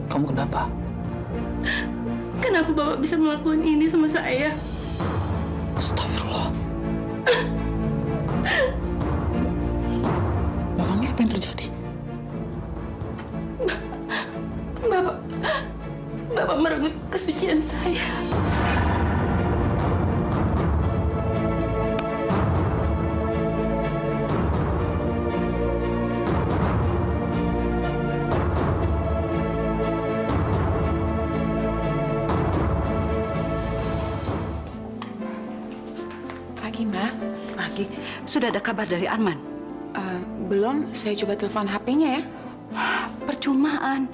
Kamu kenapa? Kenapa Bapak bisa melakukan ini sama saya? Astagfirullah. Memangnya apa yang terjadi? Bapak merenggut kesucian saya. Pagi, Mbak. Pagi, sudah ada kabar dari Arman? Belum, saya coba telepon HP-nya ya. Percumaan.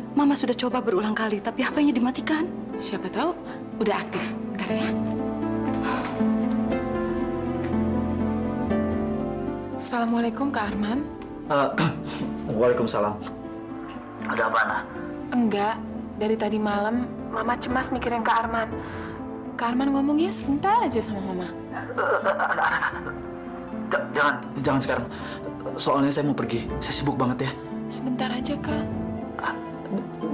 Mama sudah coba berulang kali, tapi HP-nya dimatikan. Siapa tahu udah aktif. Bentar ya. Assalamualaikum, Kak Arman. Waalaikumsalam. Ada apa, Ana? Enggak, dari tadi malam Mama cemas mikirin Kak Arman. Kak Arman ngomongnya sebentar aja sama Mama. Jangan sekarang. Soalnya saya mau pergi. Saya sibuk banget ya. Sebentar aja, Kak.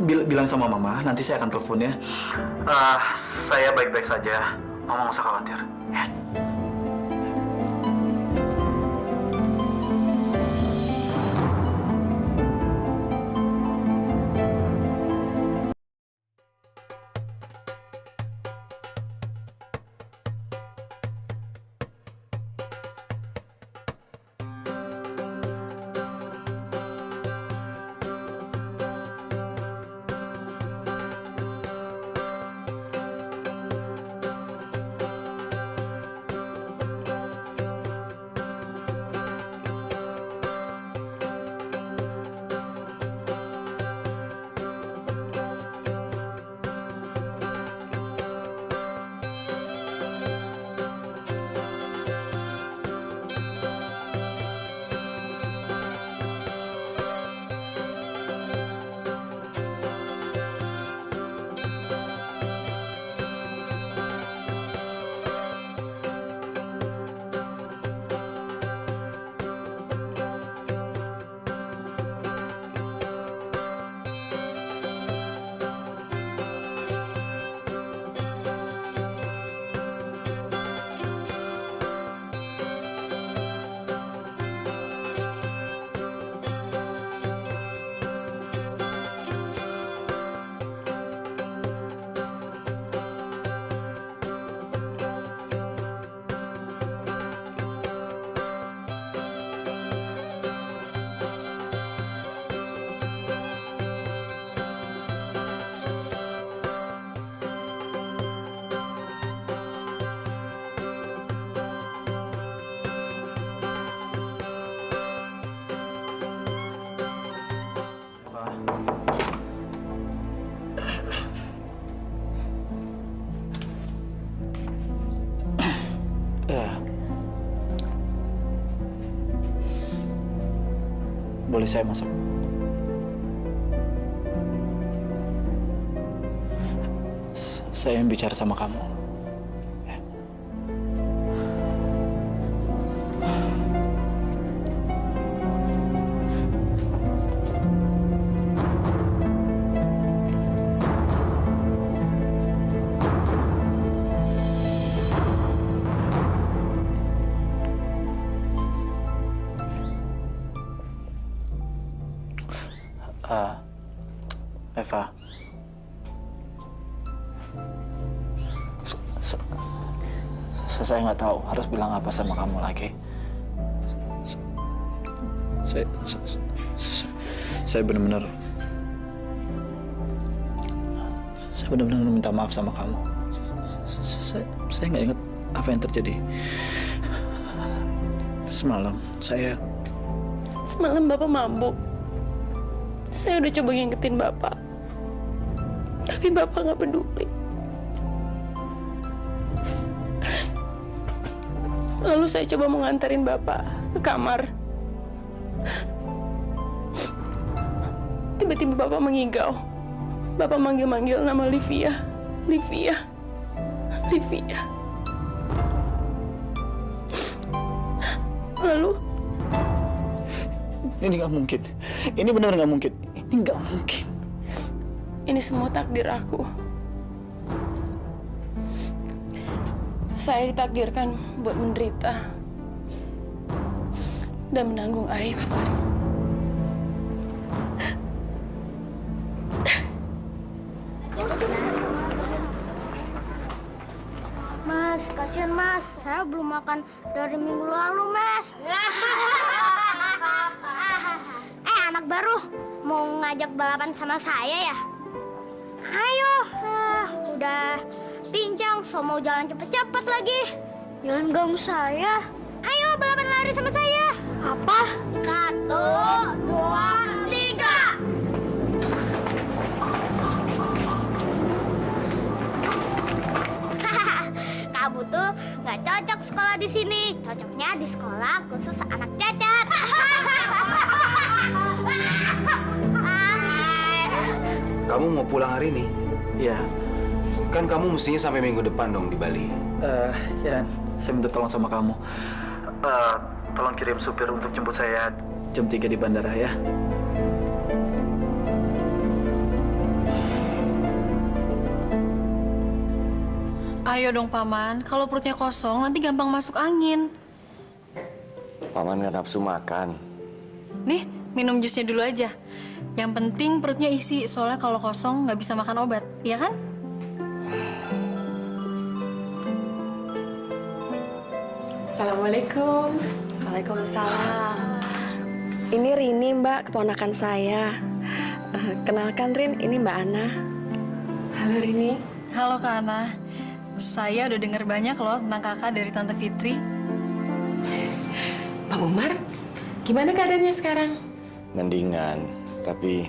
Bilang sama Mama, nanti saya akan telepon ya. Saya baik-baik saja. Mama nggak usah khawatir. Ya. Boleh saya masuk? Saya ingin bicara sama kamu. Ya. Eva, saya nggak tahu harus bilang apa sama kamu lagi. Saya benar-benar minta maaf sama kamu. Saya nggak ingat apa yang terjadi semalam. Semalam Bapak mabuk. Saya udah coba ngingetin Bapak. Tapi Bapak nggak peduli. Lalu saya coba mengantarin Bapak ke kamar. Tiba-tiba Bapak mengigau. Bapak manggil-manggil nama Livia. Livia. Livia. Lalu? Ini nggak mungkin. Ini benar nggak mungkin. Ini nggak mungkin. Ini semua takdir aku. Saya ditakdirkan buat menderita dan menanggung aib. Mas, kasihan Mas. Saya belum makan dari minggu lalu, Mas. Anak baru mau ngajak balapan sama saya ya? Ayo, udah pincang, so mau jalan cepet-cepet lagi. Jangan ganggu saya. Ayo balapan lari sama saya. Apa? 1, 2, 3. Kamu tuh nggak cocok sekolah di sini. Cocoknya di sekolah khusus anak cacat. Kamu mau pulang hari ini? Iya. Kan kamu mestinya sampai minggu depan dong di Bali. Ya, saya minta tolong sama kamu. Tolong kirim supir untuk jemput saya jam 3 di bandara ya. Ayo dong Paman, kalau perutnya kosong nanti gampang masuk angin. Paman nggak nafsu makan. Nih, minum jusnya dulu aja. Yang penting perutnya isi, soalnya kalau kosong nggak bisa makan obat, iya kan? Assalamualaikum. Waalaikumsalam. Ini Rini, Mbak, keponakan saya. Kenalkan Rin, ini Mbak Ana. Halo Rini. Halo Kak Ana, saya udah denger banyak loh tentang kakak dari Tante Fitri. Bang Umar, gimana keadaannya sekarang? Mendingan, tapi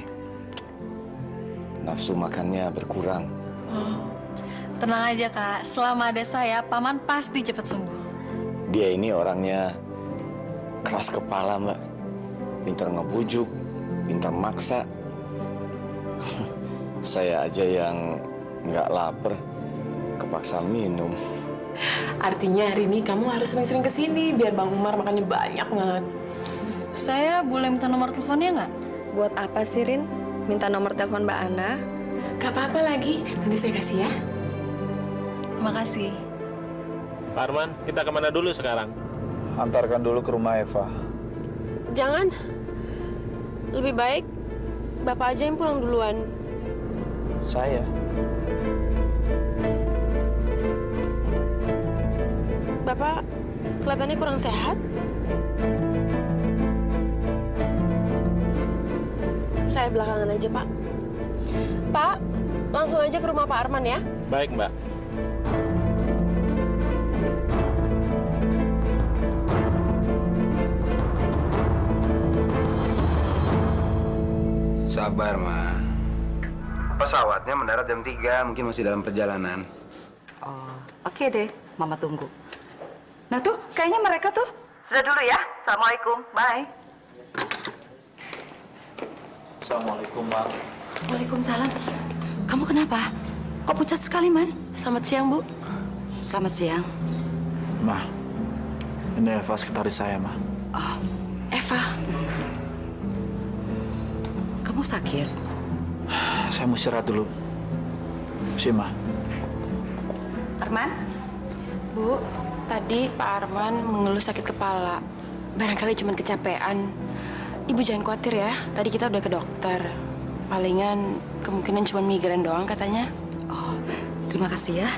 nafsu makannya berkurang. Tenang aja Kak, selama ada saya, Paman pasti cepat sembuh. Dia ini orangnya keras kepala, Mbak. Pintar ngebujuk, pintar maksa. Saya aja yang nggak lapar, kepaksa minum. Artinya hari ini kamu harus sering-sering kesini biar Bang Umar makannya banyak banget. Saya boleh minta nomor teleponnya nggak? Buat apa sih, Rin? Minta nomor telepon Mbak Ana? Gak apa-apa lagi, nanti saya kasih ya. Terima kasih. Pak Arman, kita kemana dulu sekarang? Antarkan dulu ke rumah Eva. Jangan. Lebih baik Bapak aja yang pulang duluan. Saya? Bapak kelihatannya kurang sehat. Saya belakangan aja, Pak. Pak, langsung aja ke rumah Pak Arman ya. Baik, Mbak. Sabar, Ma. Pesawatnya mendarat jam 3, mungkin masih dalam perjalanan. Oh, oke deh. Mama tunggu. Nah tuh, kayaknya mereka tuh. Sudah dulu ya. Assalamualaikum. Bye. Assalamualaikum, Mak. Waalaikumsalam. Kamu kenapa? Kok pucat sekali, Man? Selamat siang, Bu. Selamat siang. Ma, ini Eva sekretaris saya, Ma. Oh, Eva. kamu sakit? Saya mau istirahat dulu. Si Ma. Arman? Bu, tadi Pak Arman mengeluh sakit kepala. Barangkali cuma kecapean. Ibu jangan khawatir ya. Tadi kita udah ke dokter. Palingan kemungkinan cuma migrain doang katanya. Oh, terima kasih ya.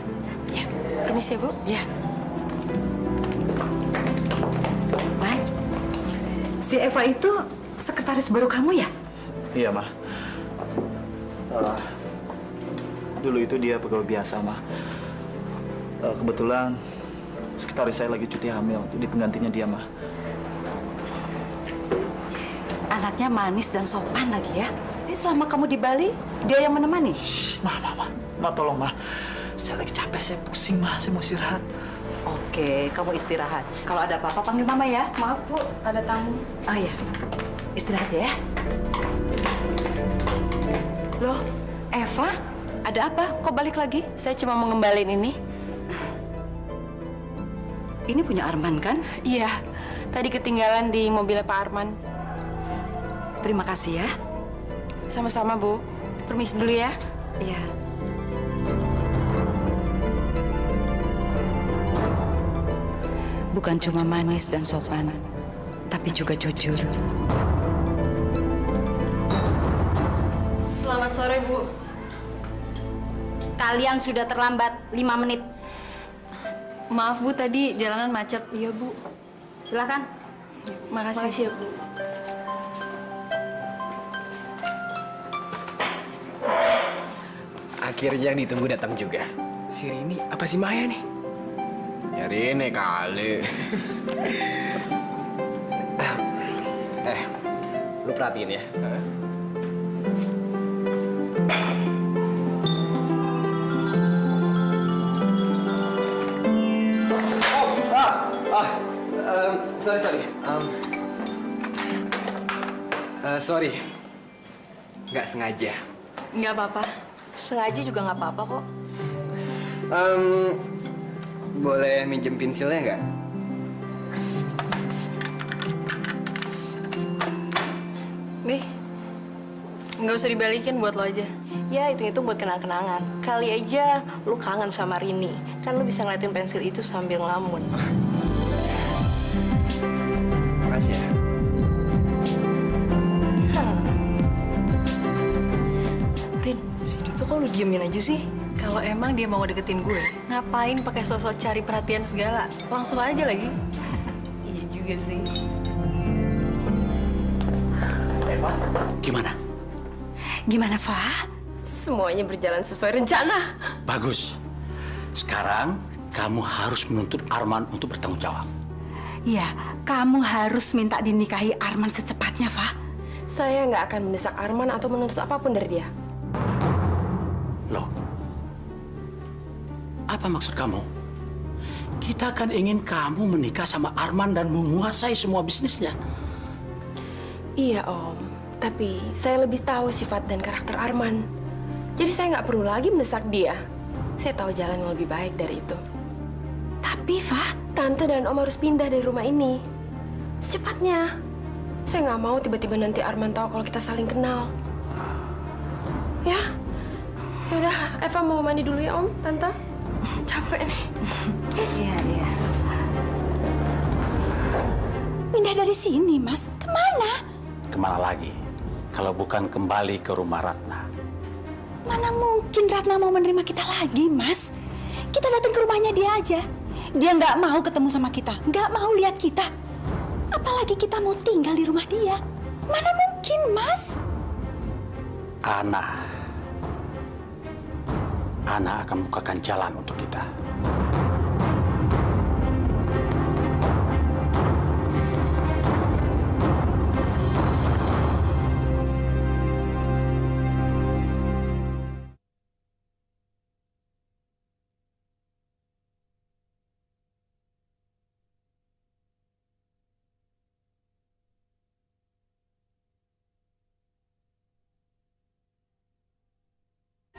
Ya, permisi ya, Bu. Ya. Man, si Eva itu sekretaris baru kamu ya? Iya, Ma. Dulu itu dia pegawai biasa, Ma. Kebetulan sekretaris saya lagi cuti hamil, jadi penggantinya dia, Ma. Anaknya manis dan sopan lagi ya. Ini selama kamu di Bali, dia yang menemani? Shh, Ma, tolong, Ma. Saya lagi capek, saya pusing, Ma. Saya mau istirahat. Oke, kamu istirahat. Kalau ada apa-apa panggil Mama ya. Maaf Bu, ada tamu. Oh iya, istirahat ya. Loh, Eva, ada apa? Kok balik lagi? Saya cuma mau ngembalin ini. Ini punya Arman kan? Iya, tadi ketinggalan di mobilnya Pak Arman. Terima kasih ya. Sama-sama, Bu. Permisi dulu ya. Iya. Bukan cuma manis dan sopan, tapi juga jujur. Selamat sore, Bu. Kalian sudah terlambat 5 menit. Maaf, Bu, tadi jalanan macet. Iya, Bu. Silakan. Makasih ya, Bu. Akhirnya yang ditunggu datang juga. Si Rini apa si Maya nih? Ya Rini kali. Lu perhatiin ya. Sorry. Sorry. Nggak sengaja. Nggak apa-apa. Sengaja juga nggak apa-apa kok. Boleh minjem pensilnya nggak? Nih, nggak usah dibalikin buat lo aja. Ya, itu buat kenang-kenangan. Kali aja lu kangen sama Rini. Kan lu bisa ngeliatin pensil itu sambil ngelamun. Makasih ya. Rin, si Duto kok lu diemin aja sih? Kalau emang dia mau deketin gue, ngapain pakai sosok cari perhatian segala? Langsung aja lagi. Iya juga sih. Eva, gimana? Gimana, Fa? Semuanya berjalan sesuai rencana. Bagus. Sekarang kamu harus menuntut Arman untuk bertanggung jawab. Ya, kamu harus minta dinikahi Arman secepatnya, Fa. Saya nggak akan mendesak Arman atau menuntut apapun dari dia. Loh, apa maksud kamu? Kita kan ingin kamu menikah sama Arman dan menguasai semua bisnisnya. Iya, Om. Tapi saya lebih tahu sifat dan karakter Arman. Jadi saya nggak perlu lagi mendesak dia. Saya tahu jalan yang lebih baik dari itu. Tapi, Fa, Tante dan Om harus pindah dari rumah ini. Secepatnya. Saya nggak mau tiba-tiba nanti Arman tahu kalau kita saling kenal. Ya? Yaudah, Eva mau mandi dulu ya, Om, Tante. Capek nih. Iya. Pindah dari sini, Mas. Kemana? Kemana lagi? Kalau bukan kembali ke rumah Ratna. Mana mungkin Ratna mau menerima kita lagi, Mas? Kita datang ke rumahnya dia aja. Dia nggak mau ketemu sama kita, nggak mau lihat kita. Apalagi kita mau tinggal di rumah dia. Mana mungkin, Mas? Ana akan bukakan jalan untuk kita.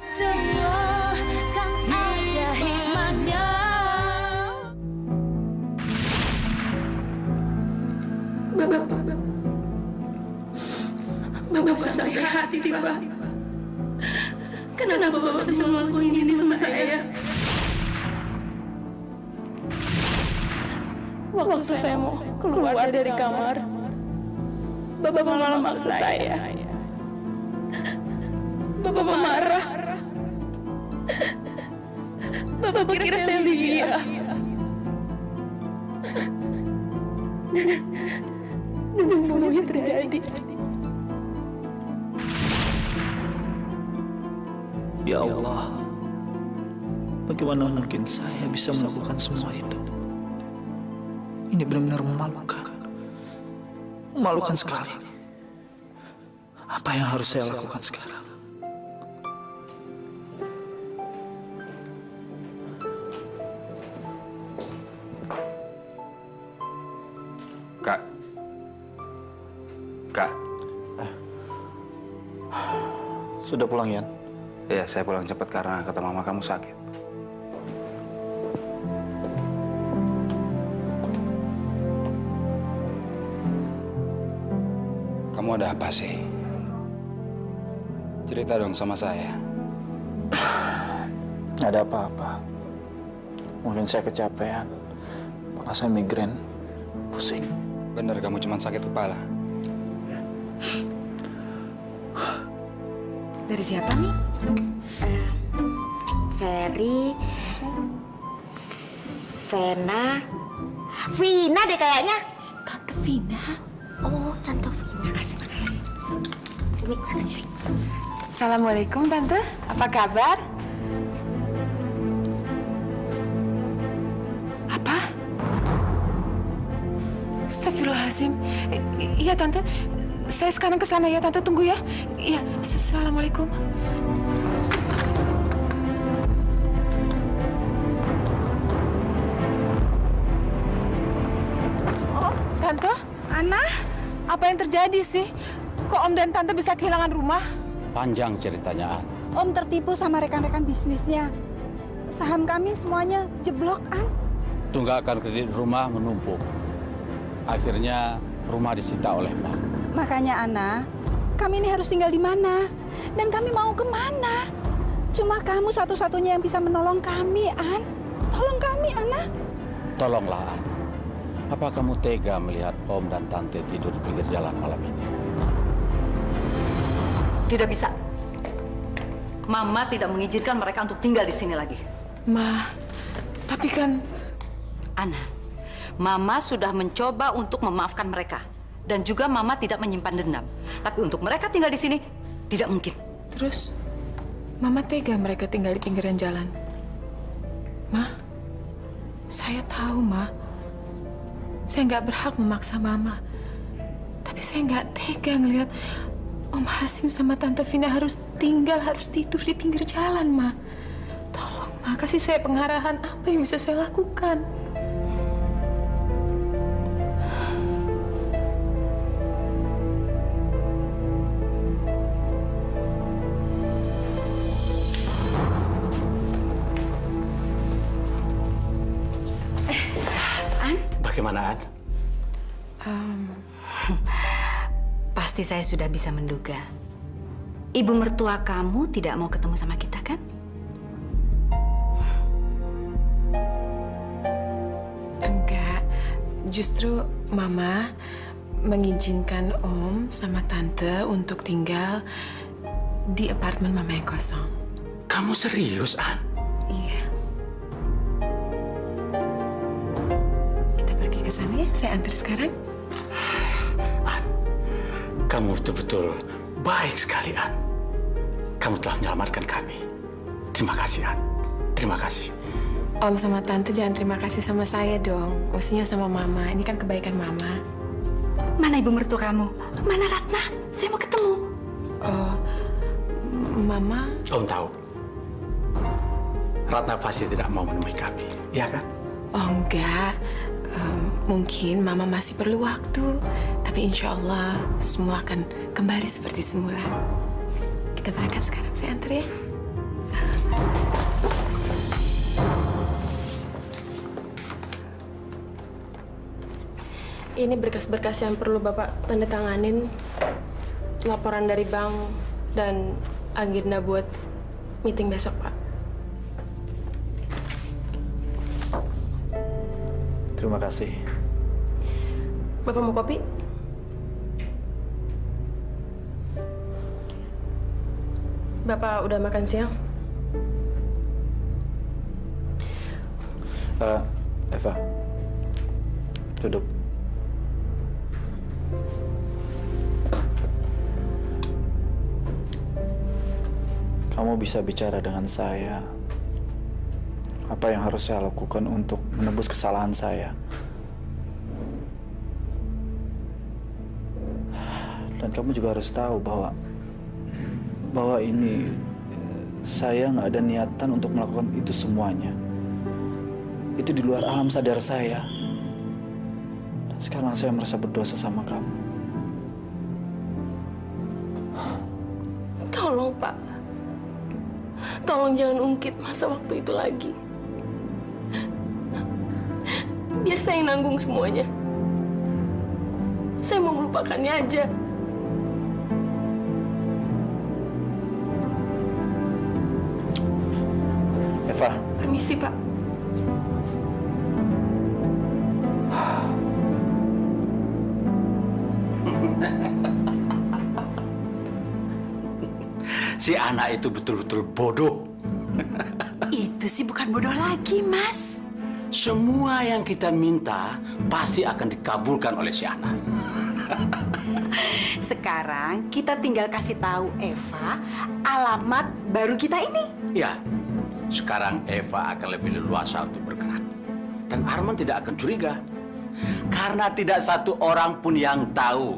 Semua kan ada hikmahnya. Bapak sampai hati tiba. Kenapa Bapak bisa melakukan ini sama saya? Waktu saya mau keluar dari kamar, Bapak malah maksa saya. Bapak marah. Bapak kira saya Lydia. Dan semuanya terjadi. Ya Allah, bagaimana mungkin saya bisa melakukan semua itu? Ini benar-benar memalukan. Memalukan sekali. Apa yang harus saya lakukan sekarang? Kak. Sudah pulang, Yan? Iya, saya pulang cepat karena kata mama kamu sakit. Kamu ada apa sih? Cerita dong sama saya. Nggak ada apa-apa. Mungkin saya kecapean. Kepala saya migrain. Pusing. Bener kamu cuma sakit kepala. Dari siapa nih? Ferry, Vina deh kayaknya. Tante Vina. Oh, Tante Vina. Makasih. Ini katanya. Assalamualaikum Tante, apa kabar? Apa? Astagfirullahaladzim. Iya Tante, saya sekarang ke sana ya Tante, tunggu ya. Iya, Assalamualaikum. Oh, Tante? Ana? Apa yang terjadi sih? Kok Om dan Tante bisa kehilangan rumah? Panjang ceritanya, An. Om tertipu sama rekan-rekan bisnisnya. Saham kami semuanya jeblok, An. Tunggakan kredit rumah menumpuk. Akhirnya rumah disita oleh bank. Makanya, Ana, kami ini harus tinggal di mana? Dan kami mau kemana? Cuma kamu satu-satunya yang bisa menolong kami, An. Tolong kami, Ana. Tolonglah, An. Apa kamu tega melihat Om dan Tante tidur di pinggir jalan malam ini? Tidak bisa. Mama tidak mengizinkan mereka untuk tinggal di sini lagi. Ma, tapi kan... Ana, Mama sudah mencoba untuk memaafkan mereka. Dan juga Mama tidak menyimpan dendam. Tapi untuk mereka tinggal di sini, tidak mungkin. Terus, Mama tega mereka tinggal di pinggiran jalan. Ma, saya tahu, Ma. Saya nggak berhak memaksa Mama. Tapi saya nggak tega ngelihat Om Hasim sama Tante Vina harus tidur di pinggir jalan, Ma. Tolong, Ma, kasih saya pengarahan apa yang bisa saya lakukan. Bagaimana, An? Pasti saya sudah bisa menduga. Ibu mertua kamu tidak mau ketemu sama kita, kan? Enggak, justru Mama mengizinkan Om sama Tante untuk tinggal di apartemen Mama yang kosong. Kamu serius, An? Iya. Kita pergi ke sana ya, saya antar sekarang. Kamu betul-betul baik sekali, An. Kamu telah menyelamatkan kami. Terima kasih, An. Terima kasih. Om sama Tante jangan terima kasih sama saya dong. Mestinya sama Mama. Ini kan kebaikan Mama. Mana ibu mertua kamu? Mana Ratna? Saya mau ketemu. Oh, Mama... Om tahu. Ratna pasti tidak mau menemui kami. Iya kan? Oh, enggak. Mungkin Mama masih perlu waktu. Tapi insya Allah semua akan kembali seperti semula. Kita berangkat sekarang. Saya antar ya. Ini berkas-berkas yang perlu Bapak tanda tanganin. Laporan dari bank dan agenda buat meeting besok, Pak. Terima kasih. Bapak mau kopi? Bapak udah makan siang? Eva, duduk. Kamu bisa bicara dengan saya. Apa yang harus saya lakukan untuk menebus kesalahan saya? Dan kamu juga harus tahu bahwa ini saya nggak ada niatan untuk melakukan itu semuanya. Itu di luar alam sadar saya. Dan sekarang saya merasa berdosa sama kamu. Tolong, Pak. Tolong jangan ungkit masa waktu itu lagi. Biar saya yang nanggung semuanya. Saya mau melupakannya aja. Eva. Permisi, Pak. Si anak itu betul-betul bodoh. Itu sih bukan bodoh lagi, Mas. Semua yang kita minta pasti akan dikabulkan oleh si anak. Sekarang kita tinggal kasih tahu Eva alamat baru kita ini. Ya, sekarang Eva akan lebih leluasa untuk bergerak. Dan Arman tidak akan curiga. Karena tidak satu orang pun yang tahu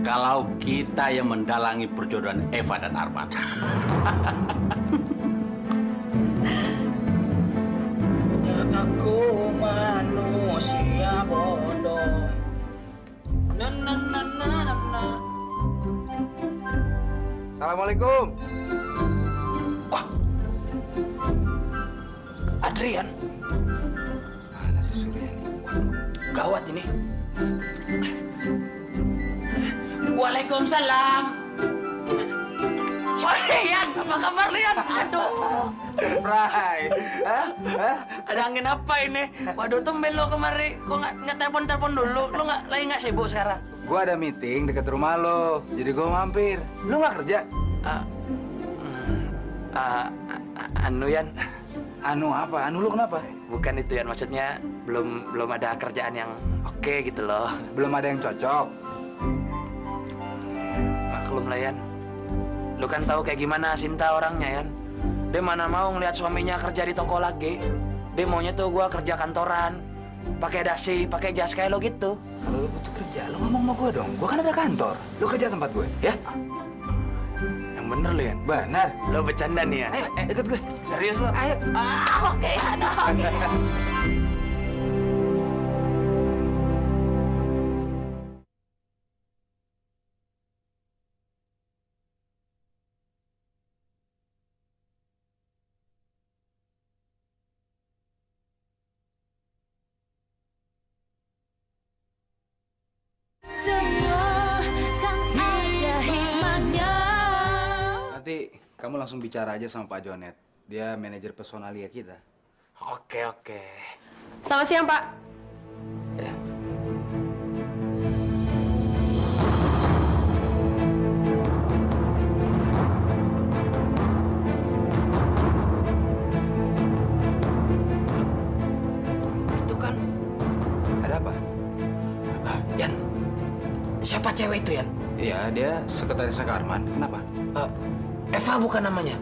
kalau kita yang mendalangi perjodohan Eva dan Arman. Aku manusia bodoh. Na na na na na na. Assalamualaikum. Wah, Adrian. Mana si Surya ini? Waduh, gawat ini. Waalaikumsalam. Wah, Yan, apa kabar Yan? Aduh. Surprise. Ada angin apa ini? Waduh, tumben lo kemari. Kok nggak telepon dulu? Lo lagi nggak sibuk sekarang? Gua ada meeting dekat rumah lo, jadi gua mampir. Lu nggak kerja? Anu Yan. Anu apa? Anu lu kenapa? Bukan itu Yan, maksudnya belum ada kerjaan yang oke gitu loh. Belum ada yang cocok. Maklum lah Yan. Lu kan tahu kayak gimana Sinta orangnya Yan. Dia mana mau ngeliat suaminya kerja di toko lagi. Dia maunya tuh gua kerja kantoran, pakai dasi, pakai jas kayak lo gitu. Kalau lu butuh kerja, lu ngomong sama gua dong. Gua kan ada kantor. Lu kerja tempat gue, ya? Yang bener lo Yan. Benar. Lo bercanda nih ya. Ayo, ikut gue. Serius lo? Ayo. Oke, oke. Nanti kamu langsung bicara aja sama Pak Jonet. Dia manajer personalia kita. Oke. Selamat siang, Pak. Ya. Itu kan. Ada apa? Yan, siapa cewek itu Yan? Iya, dia sekretarisnya Kak Arman. Kenapa? Eva bukan namanya.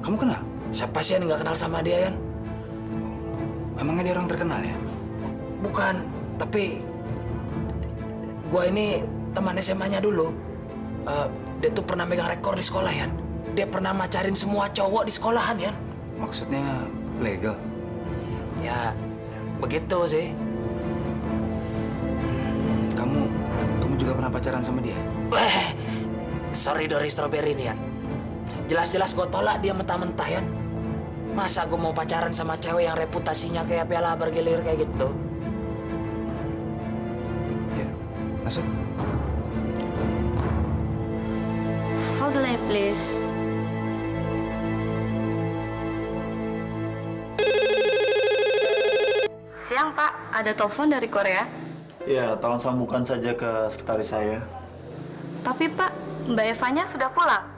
Kamu kenal? Siapa sih yang nggak kenal sama dia Yan? Emangnya dia orang terkenal ya? Bukan, tapi gua ini teman SMA-nya dulu. Dia tuh pernah megang rekor di sekolah Yan. Dia pernah macarin semua cowok di sekolahan Yan. Maksudnya legal? Ya, begitu sih. Kamu juga pernah pacaran sama dia? Sorry Dori Strawberry nih Yan. Jelas-jelas gue tolak dia mentah-mentah Yan. Masa gue mau pacaran sama cewek yang reputasinya kayak piala bergilir kayak gitu? Ya, masuk. Hold the line, please. Siang, Pak. Ada telepon dari Korea? Ya, tolong sambungkan saja ke sekretaris saya. Tapi, Pak, Mbak Evanya sudah pulang.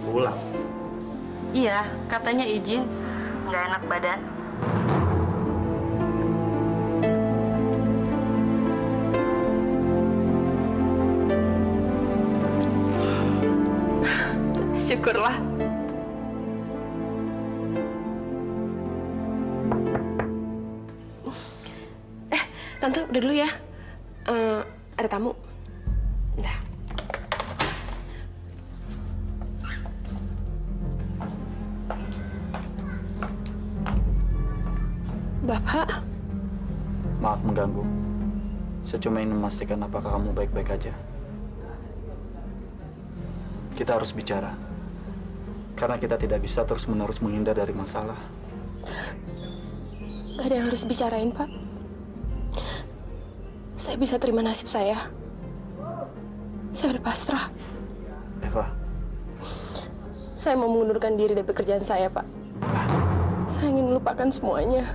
Pulang? Iya, katanya izin. Nggak enak badan. Syukurlah. Tante, udah dulu ya. Ada tamu. Nah. Bapak? Maaf mengganggu. Saya cuma ingin memastikan apakah kamu baik-baik aja. Kita harus bicara. Karena kita tidak bisa terus-menerus menghindar dari masalah. Gak ada yang harus bicarain, Pak. Saya bisa terima nasib saya. Saya udah pasrah. Eva. Saya mau mengundurkan diri dari pekerjaan saya, Pak. Saya ingin melupakan semuanya.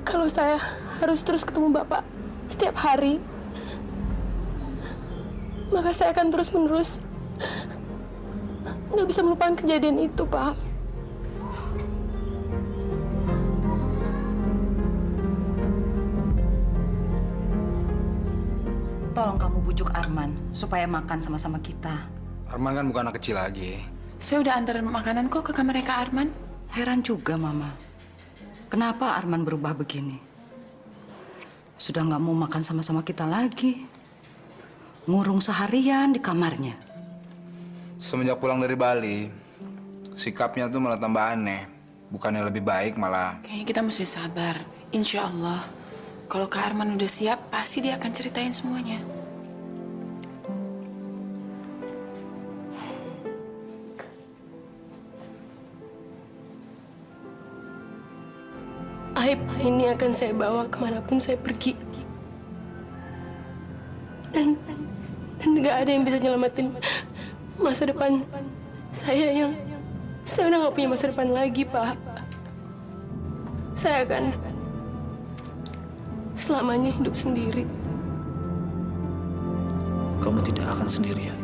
Kalau saya harus terus ketemu Bapak setiap hari, maka saya akan terus-menerus nggak bisa melupakan kejadian itu, Pak. Tolong kamu bujuk Arman supaya makan sama-sama kita. Arman kan bukan anak kecil lagi. Saya udah antarin makanan kok ke kamar mereka, Arman. Heran juga, Mama. Kenapa Arman berubah begini? Sudah nggak mau makan sama-sama kita lagi. Ngurung seharian di kamarnya. Semenjak pulang dari Bali, sikapnya tuh malah tambah aneh. Bukannya lebih baik, malah... Kayaknya kita mesti sabar. Insya Allah, kalau Kak Arman udah siap, pasti dia akan ceritain semuanya. Aib ini akan saya bawa kemanapun saya pergi. Dan nggak ada yang bisa nyelamatin masa depan saya yang saya udah nggak punya masa depan lagi, Pak. Saya akan selamanya hidup sendiri. Kamu tidak akan sendirian.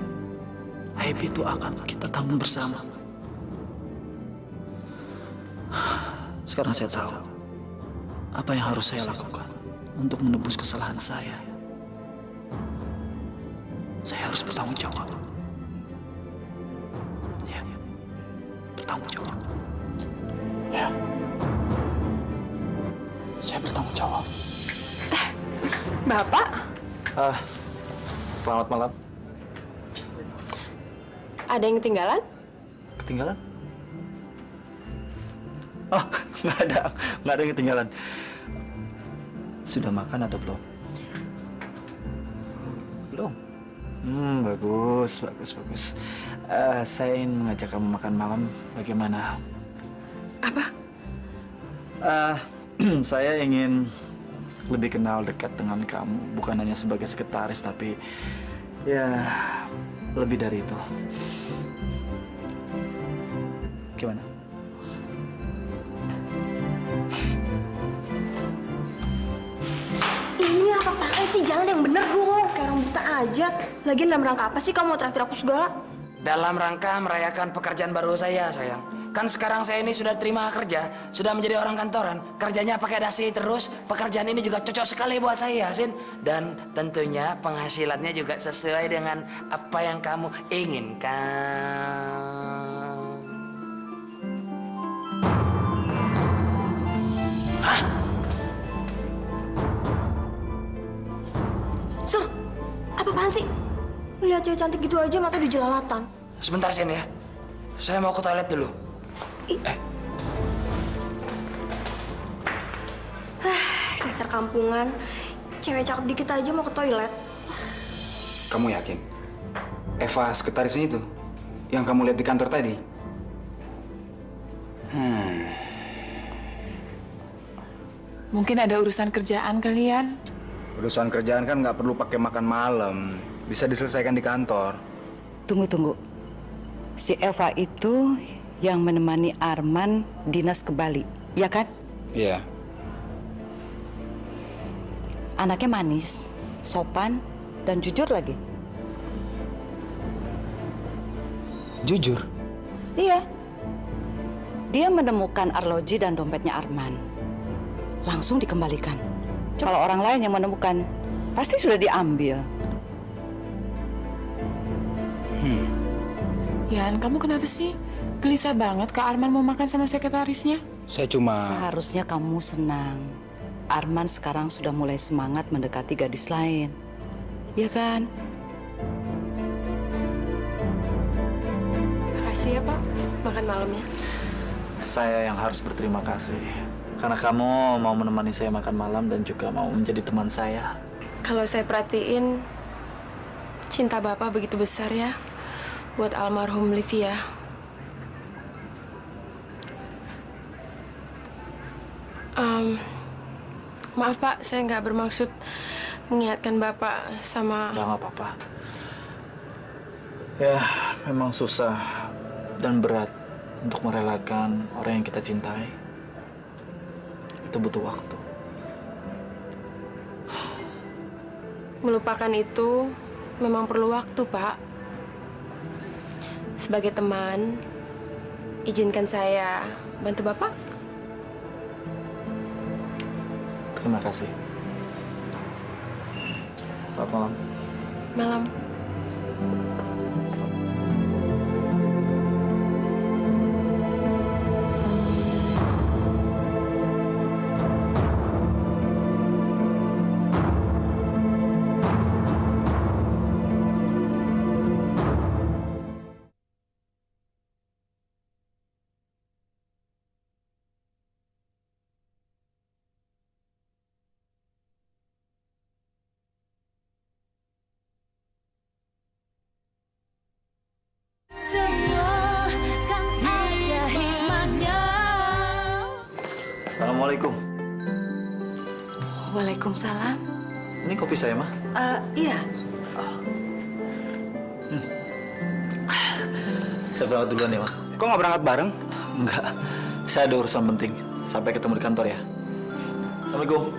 Aib itu akan kita tanggung bersama. Sekarang saya tahu apa yang harus saya lakukan untuk menebus kesalahan saya. Saya harus bertanggung jawab. Ya, bertanggung jawab. Ya, saya bertanggung jawab. Bapak? Selamat malam. Ada yang ketinggalan? Ketinggalan? Oh, nggak ada yang ketinggalan. Sudah makan atau belum? Belum. Bagus. Saya ingin mengajak kamu makan malam. Bagaimana? Apa? Saya ingin lebih kenal dekat dengan kamu. Bukan hanya sebagai sekretaris, tapi ya lebih dari itu. Gimana? Ini apa-apaan sih? Jangan yang bener dong. Kayak orang buta aja. Lagian dalam rangka apa sih kamu mau traktir aku segala? Dalam rangka merayakan pekerjaan baru saya, sayang. Kan sekarang saya ini sudah terima kerja, sudah menjadi orang kantoran. Kerjanya pakai dasi terus. Pekerjaan ini juga cocok sekali buat saya, Sin. Dan tentunya penghasilannya juga sesuai dengan apa yang kamu inginkan. Sur, apa-apaan sih? Lihat cewek cantik gitu aja mata di jelalatan. Sebentar, Sin ya. Saya mau ke toilet dulu. Dasar kampungan. Cewek cakep dikit aja mau ke toilet. Kamu yakin? Eva sekretarisnya itu? Yang kamu lihat di kantor tadi? Mungkin ada urusan kerjaan kalian. Urusan kerjaan kan nggak perlu pakai makan malam. Bisa diselesaikan di kantor. Tunggu. Si Eva itu yang menemani Arman dinas ke Bali, ya kan? Iya. Anaknya manis, sopan, dan jujur lagi. Jujur? Iya. Dia menemukan arloji dan dompetnya Arman. Langsung dikembalikan. Kalau orang lain yang menemukan, pasti sudah diambil. Yan, kamu kenapa sih? Gelisah banget Kak Arman mau makan sama sekretarisnya. Saya cuma... Seharusnya kamu senang. Arman sekarang sudah mulai semangat mendekati gadis lain. Ya kan? Makasih ya, Pak. Makan malamnya. Saya yang harus berterima kasih. Karena kamu mau menemani saya makan malam dan juga mau menjadi teman saya. Kalau saya perhatiin, cinta Bapak begitu besar ya buat almarhum Livia. Maaf Pak, saya nggak bermaksud mengingatkan Bapak sama... Nggak apa-apa. Ya, memang susah dan berat untuk merelakan orang yang kita cintai. Itu butuh waktu. Melupakan itu memang perlu waktu, Pak. Sebagai teman, izinkan saya bantu Bapak. Terima kasih. Selamat malam. Malam. Semua kan ada hikmahnya. Assalamualaikum. Waalaikumsalam. Ini kopi saya, Ma. Iya. Saya berangkat duluan ya, Ma. Kok nggak berangkat bareng? Enggak. Saya ada urusan penting. Sampai ketemu di kantor ya. Assalamualaikum.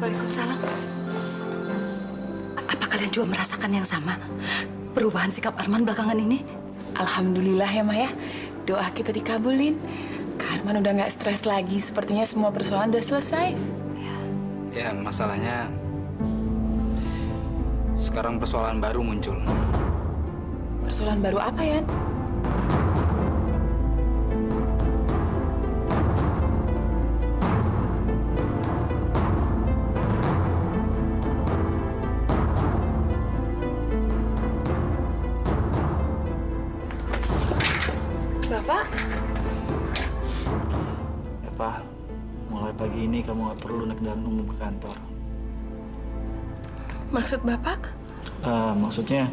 Waalaikumsalam. Apa kalian juga merasakan yang sama? Perubahan sikap Arman belakangan ini? Alhamdulillah ya, Ma ya. Doa kita dikabulin. Kak Arman udah nggak stres lagi. Sepertinya semua persoalan udah selesai. Ya, masalahnya sekarang persoalan baru muncul. Persoalan baru apa, Yan? Bapak? Eva, mulai pagi ini kamu nggak perlu naik kendaraan umum ke kantor. Maksud Bapak? Maksudnya,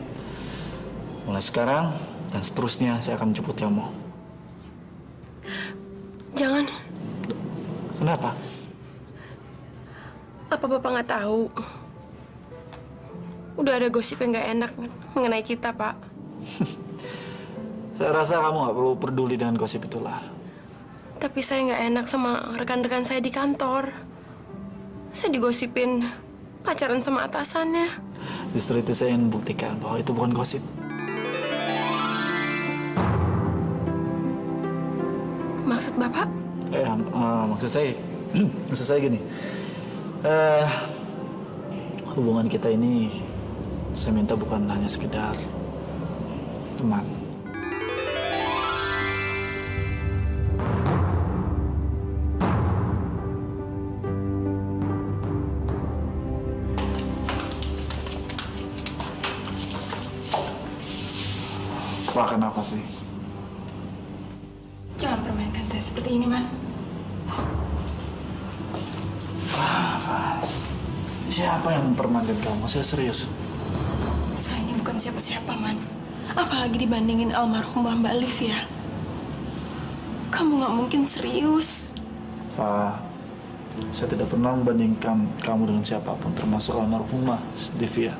mulai sekarang dan seterusnya saya akan jemput kamu. Jangan. Kenapa? Apa Bapak nggak tahu? Udah ada gosip yang nggak enak mengenai kita, Pak. Saya rasa kamu nggak perlu peduli dengan gosip itulah. Tapi saya nggak enak sama rekan-rekan saya di kantor. Saya digosipin pacaran sama atasannya. Justru itu saya ingin membuktikan bahwa itu bukan gosip. Maksud Bapak? Maksud saya gini. Hubungan kita ini saya minta bukan hanya sekedar teman. Wah, kenapa sih? Jangan permainkan saya seperti ini, Man. Siapa yang mempermainkan kamu? Saya serius. Saya ini bukan siapa-siapa, Man. Apalagi dibandingin almarhumah Mbak Livia. Kamu nggak mungkin serius. Fa, saya tidak pernah membandingkan kamu dengan siapapun, termasuk almarhumah Livia.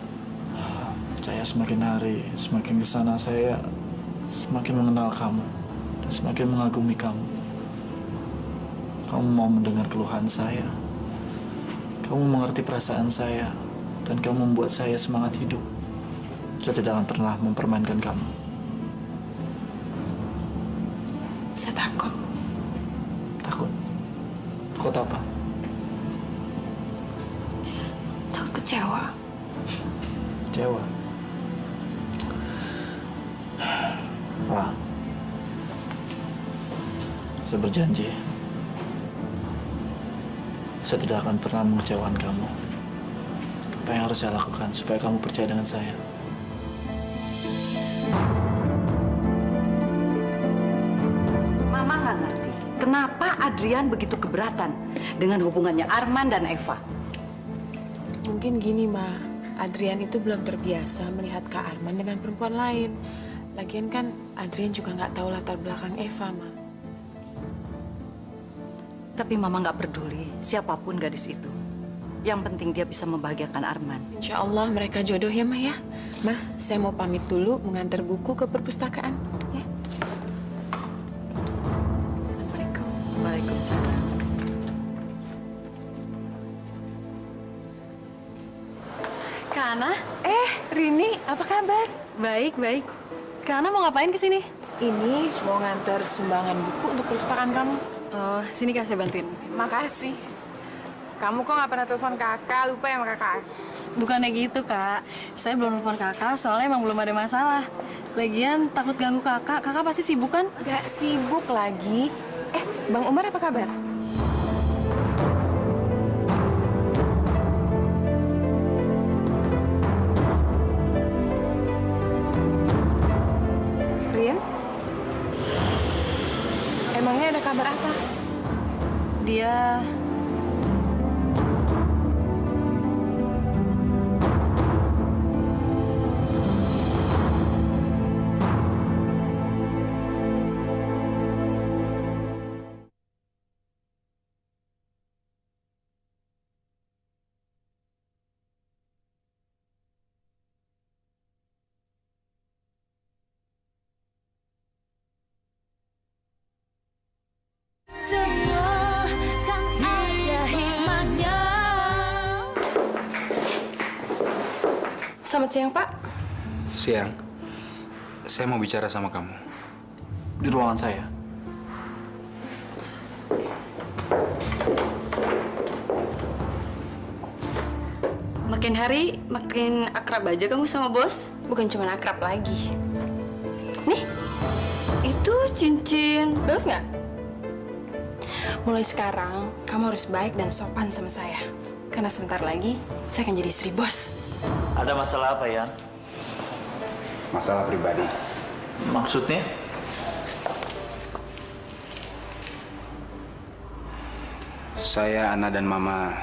Saya semakin hari, semakin kesana saya semakin mengenal kamu dan semakin mengagumi kamu. Kamu mau mendengar keluhan saya. Kamu mengerti perasaan saya dan kamu membuat saya semangat hidup. Saya tidak akan pernah mempermainkan kamu. Saya takut. Takut? Takut apa? Takut kecewa. Kecewa? Wah, saya berjanji, saya tidak akan pernah mengecewakan kamu. Apa yang harus saya lakukan supaya kamu percaya dengan saya? Mama nggak ngerti kenapa Adrian begitu keberatan dengan hubungannya Arman dan Eva. Mungkin gini, Ma. Adrian itu belum terbiasa melihat Kak Arman dengan perempuan lain. Lagian kan Adrian juga nggak tahu latar belakang Eva, Ma. Tapi Mama nggak peduli siapapun gadis itu. Yang penting dia bisa membahagiakan Arman. Insya Allah mereka jodoh ya, Ma ya. Ma, saya mau pamit dulu mengantar buku ke perpustakaan. Ya. Assalamualaikum. Waalaikumsalam. Kana? Rini, apa kabar? Baik, baik. Kana mau ngapain kesini? Ini mau ngantar sumbangan buku untuk perpustakaan kamu. Oh, sini Kak, saya bantuin. Makasih. Kamu kok nggak pernah telepon kakak, lupa ya sama kakak? Bukannya gitu, Kak. Saya belum telepon kakak, soalnya emang belum ada masalah. Lagian takut ganggu kakak. Kakak pasti sibuk kan? Gak sibuk lagi. Bang Umar apa kabar? Rin? Emangnya ada kabar apa? Dia... Semua kan ada hikmahnya. Selamat siang, Pak. Siang. Saya mau bicara sama kamu. Di ruangan saya. Makin hari makin akrab aja kamu sama bos. Bukan cuma akrab lagi. Nih, itu cincin. Bagus nggak? Mulai sekarang, kamu harus baik dan sopan sama saya. Karena sebentar lagi, saya akan jadi istri bos. Ada masalah apa, Yan? Masalah pribadi. Maksudnya? Saya, Ana, dan Mama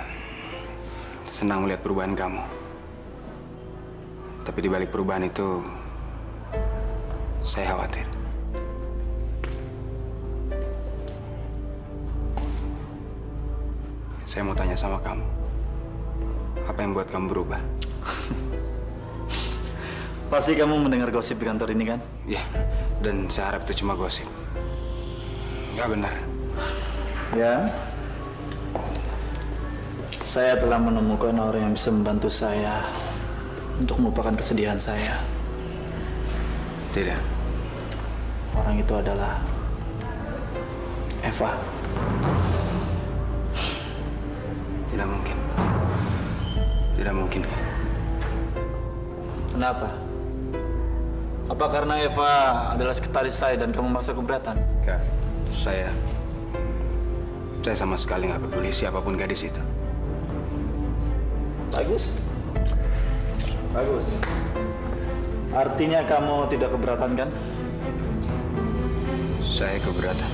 senang melihat perubahan kamu. Tapi di balik perubahan itu, saya khawatir. Saya mau tanya sama kamu, apa yang buat kamu berubah? Pasti kamu mendengar gosip di kantor ini, kan? Ya, dan saya harap itu cuma gosip. Nggak benar. Ya. Saya telah menemukan orang yang bisa membantu saya untuk melupakan kesedihan saya. Tidak. Orang itu adalah Eva. Tidak mungkin. Tidak mungkin, kan? Kenapa? Apa karena Eva adalah sekretaris saya dan kamu merasa keberatan? Kak, saya sama sekali nggak peduli siapapun gadis itu. Bagus. Bagus. Artinya kamu tidak keberatan, kan? Saya keberatan.